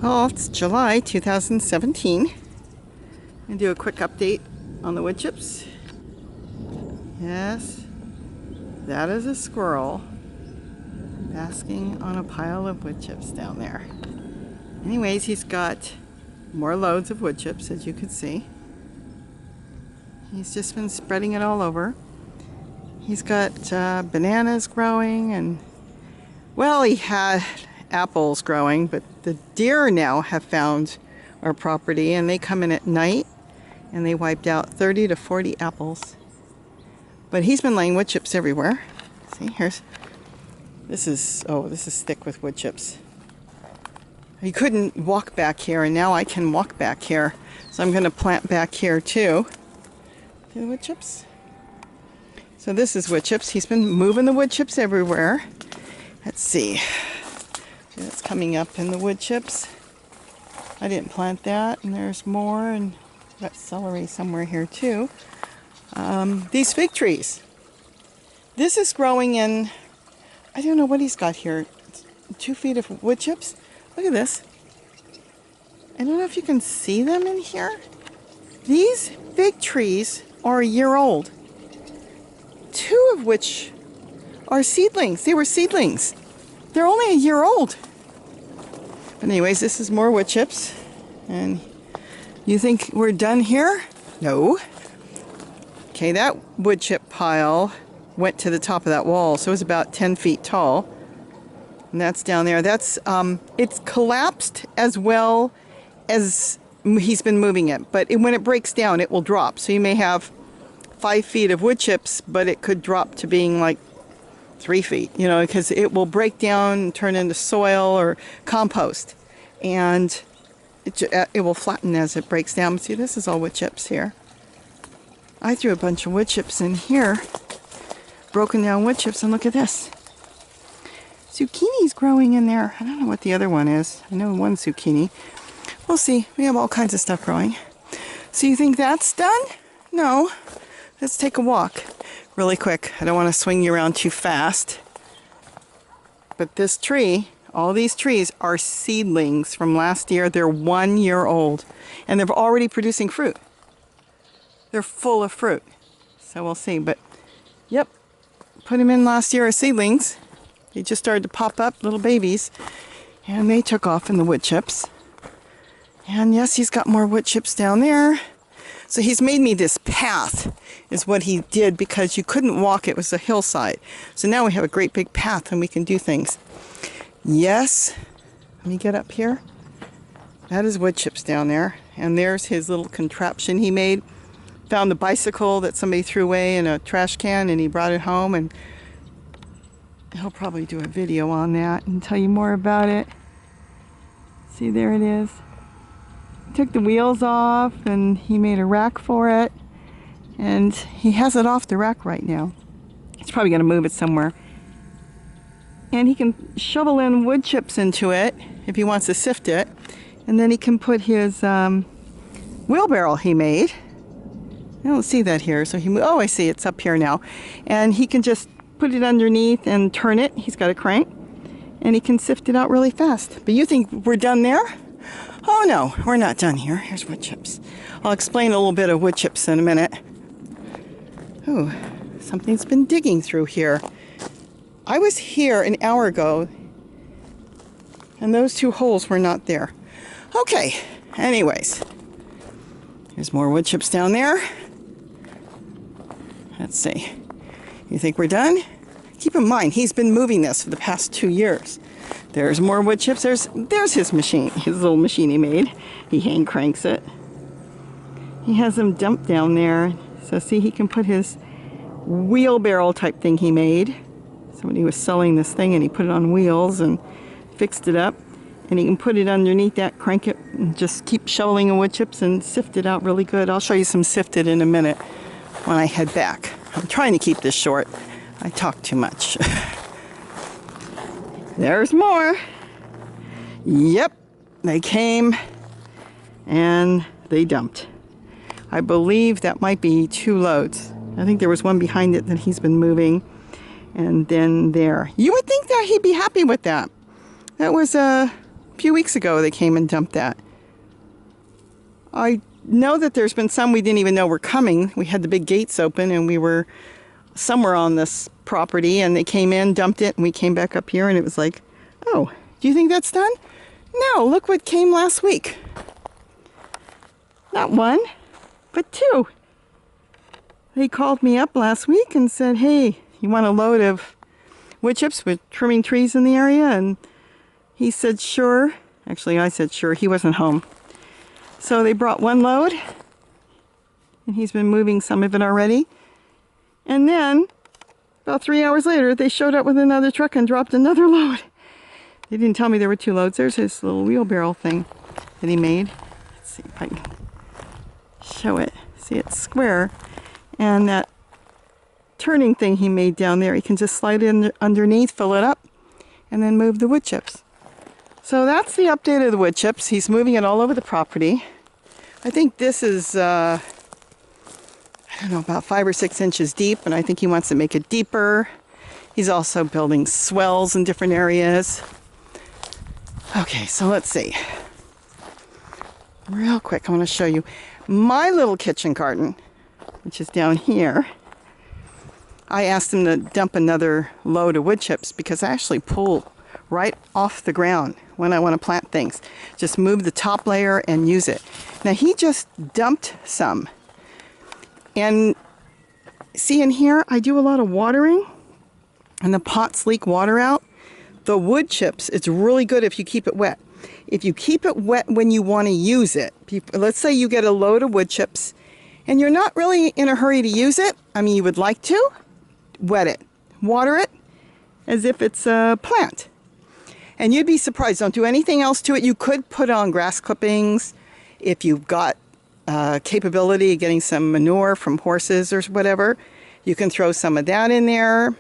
Well, it's July 2017. And do a quick update on the wood chips. Yes, that is a squirrel basking on a pile of wood chips down there. Anyways, he's got more loads of wood chips, as you can see. He's just been spreading it all over. He's got bananas growing, and well, he had apples growing, but the deer now have found our property, and they come in at night and they wiped out 30 to 40 apples. But he's been laying wood chips everywhere. See, this is thick with wood chips. He couldn't walk back here, and now I can walk back here. So I'm going to plant back here too. See the wood chips? So this is wood chips. He's been moving the wood chips everywhere. Let's see. That's coming up in the wood chips. I didn't plant that, and there's more, and got celery somewhere here too. These fig trees. This is growing in, I don't know what he's got here. 2 feet of wood chips. Look at this. I don't know if you can see them in here. These fig trees are a year old. 2 of which are seedlings. They were seedlings. They're only a year old. But anyways, this is more wood chips. And you think we're done here? No. Okay, that wood chip pile went to the top of that wall, so it was about 10 feet tall. And that's down there. That's it's collapsed as well as he's been moving it. But when it breaks down, it will drop. So you may have 5 feet of wood chips, but it could drop to being like 3 feet, you know, because it will break down and turn into soil or compost, and it will flatten as it breaks down. See, this is all wood chips here. I threw a bunch of wood chips in here, broken down wood chips, and look at this. Zucchini's growing in there. I don't know what the other one is. I know one zucchini. We'll see. We have all kinds of stuff growing. So you think that's done? No. Let's take a walk. Really quick. I don't want to swing you around too fast. But this tree, all these trees are seedlings from last year. They're 1 year old. And they're already producing fruit. They're full of fruit. So we'll see. But, yep. Put them in last year as seedlings. They just started to pop up, little babies. And they took off in the wood chips. And yes, he's got more wood chips down there. So he's made me this path, is what he did, because you couldn't walk. It was a hillside. So now we have a great big path and we can do things. Yes. Let me get up here. That is wood chips down there. And there's his little contraption he made. Found the bicycle that somebody threw away in a trash can, and he brought it home, and he'll probably do a video on that and tell you more about it. See, there it is. Took the wheels off, and he made a rack for it, and he has it off the rack right now. He's probably going to move it somewhere. And he can shovel in wood chips into it if he wants to sift it, and then he can put his wheelbarrow he made. I don't see that here, so oh, I see, it's up here now. And he can just put it underneath and turn it. He's got a crank, and he can sift it out really fast. But you think we're done there? Oh no, we're not done here. Here's wood chips. I'll explain a little bit of wood chips in a minute. Oh, something's been digging through here. I was here an hour ago, and those 2 holes were not there. Okay, anyways. There's more wood chips down there. Let's see. You think we're done? Keep in mind, he's been moving this for the past 2 years. There's more wood chips. There's his machine, his little machine he made. He hand cranks it. He has them dumped down there. So see, he can put his wheelbarrow type thing he made. Somebody was selling this thing, and he put it on wheels and fixed it up. And he can put it underneath that, crank it, and just keep shoveling in wood chips and sift it out really good. I'll show you some sifted in a minute when I head back. I'm trying to keep this short. I talk too much. There's more. Yep, they came and they dumped. I believe that might be 2 loads. I think there was one behind it that he's been moving. And then there. You would think that he'd be happy with that. That was a few weeks ago they came and dumped that. I know that there's been some we didn't even know were coming. We had the big gates open and we were somewhere on this property and they came in, dumped it, and we came back up here and it was like, oh, do you think that's done? No, look what came last week. Not one, but two. They called me up last week and said, hey, you want a load of wood chips with trimming trees in the area? And he said, sure. Actually, I said, sure. He wasn't home. So they brought one load, and he's been moving some of it already. And then, about 3 hours later, they showed up with another truck and dropped another load. They didn't tell me there were two loads. There's his little wheelbarrow thing that he made. Let's see if I can show it. See, it's square. And that turning thing he made down there, he can just slide in underneath, fill it up, and then move the wood chips. So that's the update of the wood chips. He's moving it all over the property. I think this is, I don't know, about 5 or 6 inches deep, and I think he wants to make it deeper. He's also building swells in different areas. Okay, so let's see. Real quick, I want to show you my little kitchen garden, which is down here. I asked him to dump another load of wood chips because I actually pull right off the ground when I want to plant things. Just move the top layer and use it. Now he just dumped some. And see in here, I do a lot of watering and the pots leak water out. The wood chips, it's really good if you keep it wet. If you keep it wet when you want to use it, let's say you get a load of wood chips and you're not really in a hurry to use it. I mean, you would like to, wet it, water it as if it's a plant. And you'd be surprised, don't do anything else to it. You could put on grass clippings if you've got capability of getting some manure from horses or whatever. You can throw some of that in there.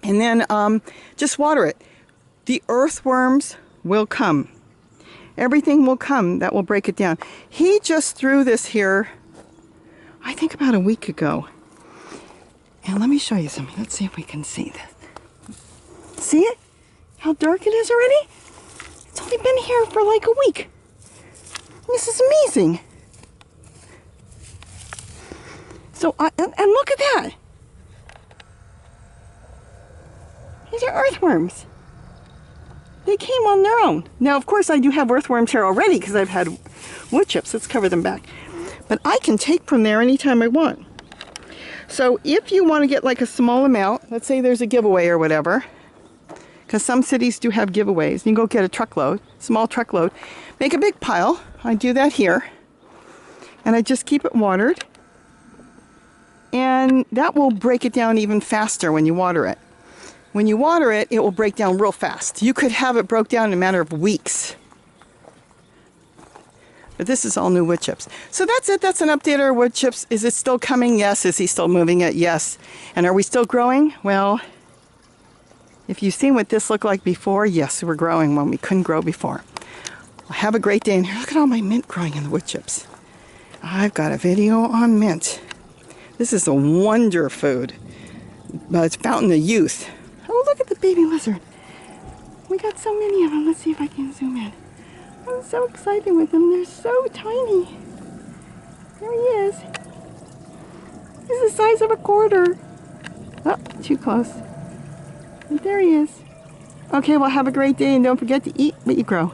And then just water it. The earthworms will come. Everything will come that will break it down. He just threw this here, I think about a week ago. And let me show you something. Let's see if we can see this. See it? How dark it is already? It's only been here for like a week. This is amazing. So, and look at that. These are earthworms. They came on their own. Now, of course, I do have earthworms here already because I've had wood chips. Let's cover them back. But I can take from there anytime I want. So if you want to get like a small amount, let's say there's a giveaway or whatever, because some cities do have giveaways. You can go get a truckload, small truckload, make a big pile. I do that here. And I just keep it watered. And that will break it down even faster when you water it. When you water it, it will break down real fast. You could have it broke down in a matter of weeks. But this is all new wood chips. So that's it. That's an update of our wood chips. Is it still coming? Yes. Is he still moving it? Yes. And are we still growing? Well, if you've seen what this looked like before, yes, we're growing when we couldn't grow before. Well, have a great day. And look at all my mint growing in the wood chips. I've got a video on mint. This is a wonder food. It's fountain of youth. Oh, look at the baby lizard. We got so many of them. Let's see if I can zoom in. I'm so excited with them. They're so tiny. There he is. He's the size of a quarter. Oh, too close. But there he is. Okay, well, have a great day and don't forget to eat what you grow.